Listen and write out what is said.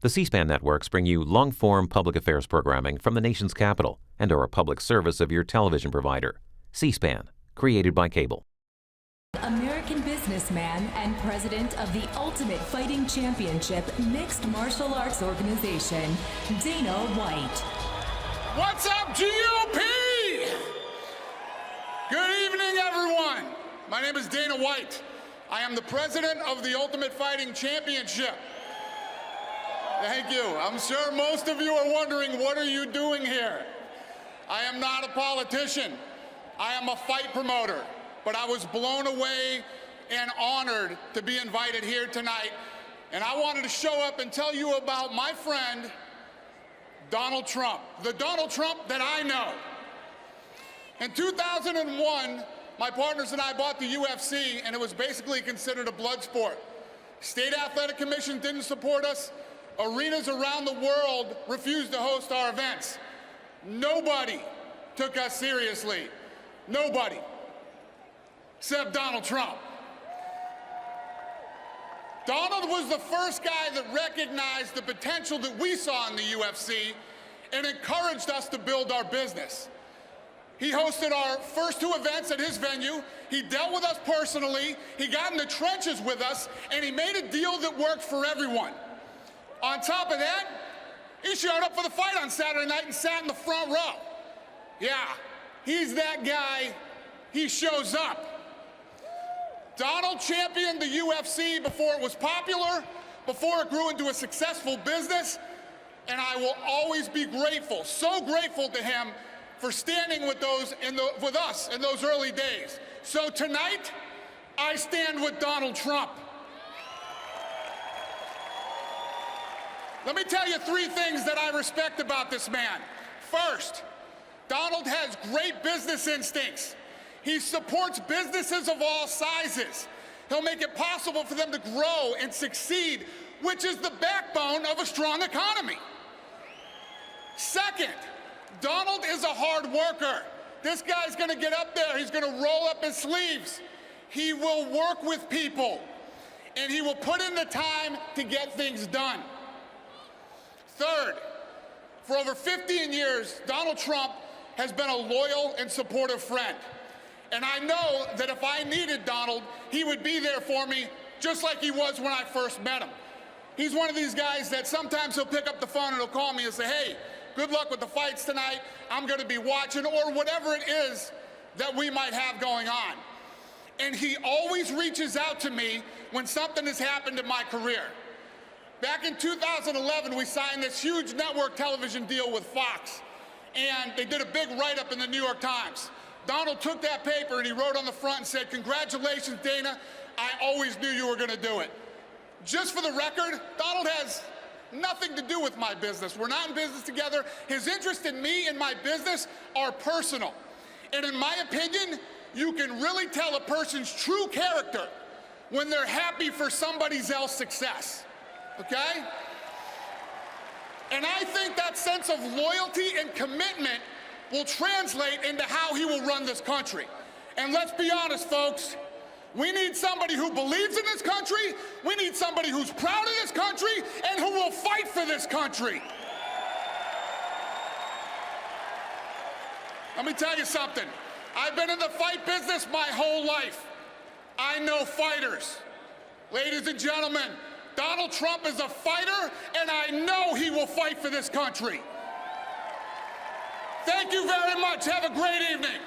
The C-SPAN networks bring you long-form public affairs programming from the nation's capital and are a public service of your television provider. C-SPAN, created by cable. American businessman and president of the Ultimate Fighting Championship Mixed Martial Arts Organization, Dana White. What's up, GOP? Good evening, everyone. My name is Dana White. I am the president of the Ultimate Fighting Championship. Thank you. I'm sure most of you are wondering, what are you doing here? I am not a politician. I am a fight promoter. But I was blown away and honored to be invited here tonight. And I wanted to show up and tell you about my friend, Donald Trump, the Donald Trump that I know. In 2001, my partners and I bought the UFC, and it was basically considered a blood sport. State Athletic Commission didn't support us. Arenas around the world refused to host our events. Nobody took us seriously. Nobody. Except Donald Trump. Donald was the first guy that recognized the potential that we saw in the UFC and encouraged us to build our business. He hosted our first two events at his venue. He dealt with us personally. He got in the trenches with us, and he made a deal that worked for everyone. On top of that, he showed up for the fight on Saturday night and sat in the front row. Yeah, he's that guy. He shows up. Donald championed the UFC before it was popular, before it grew into a successful business, and I will always be grateful, so grateful to him for standing with with us in those early days. So tonight, I stand with Donald Trump. Let me tell you three things that I respect about this man. First, Donald has great business instincts. He supports businesses of all sizes. He'll make it possible for them to grow and succeed, which is the backbone of a strong economy. Second, Donald is a hard worker. This guy's gonna get up there, he's gonna roll up his sleeves. He will work with people, and he will put in the time to get things done. Third, for over 15 years, Donald Trump has been a loyal and supportive friend. And I know that if I needed Donald, he would be there for me, just like he was when I first met him. He's one of these guys that sometimes he'll pick up the phone and he'll call me and say, hey, good luck with the fights tonight. I'm gonna be watching, or whatever it is that we might have going on. And he always reaches out to me when something has happened in my career. Back in 2011, we signed this huge network television deal with Fox, and they did a big write-up in the New York Times. Donald took that paper and he wrote on the front and said, congratulations, Dana, I always knew you were gonna do it. Just for the record, Donald has nothing to do with my business. We're not in business together. His interest in me and my business are personal. And in my opinion, you can really tell a person's true character when they're happy for somebody else's success, okay? And I think that sense of loyalty and commitment will translate into how he will run this country. And let's be honest, folks, we need somebody who believes in this country, we need somebody who's proud of this country, and who will fight for this country. Let me tell you something. I've been in the fight business my whole life. I know fighters. Ladies and gentlemen, Donald Trump is a fighter, and I know he will fight for this country. Thank you very much. Have a great evening.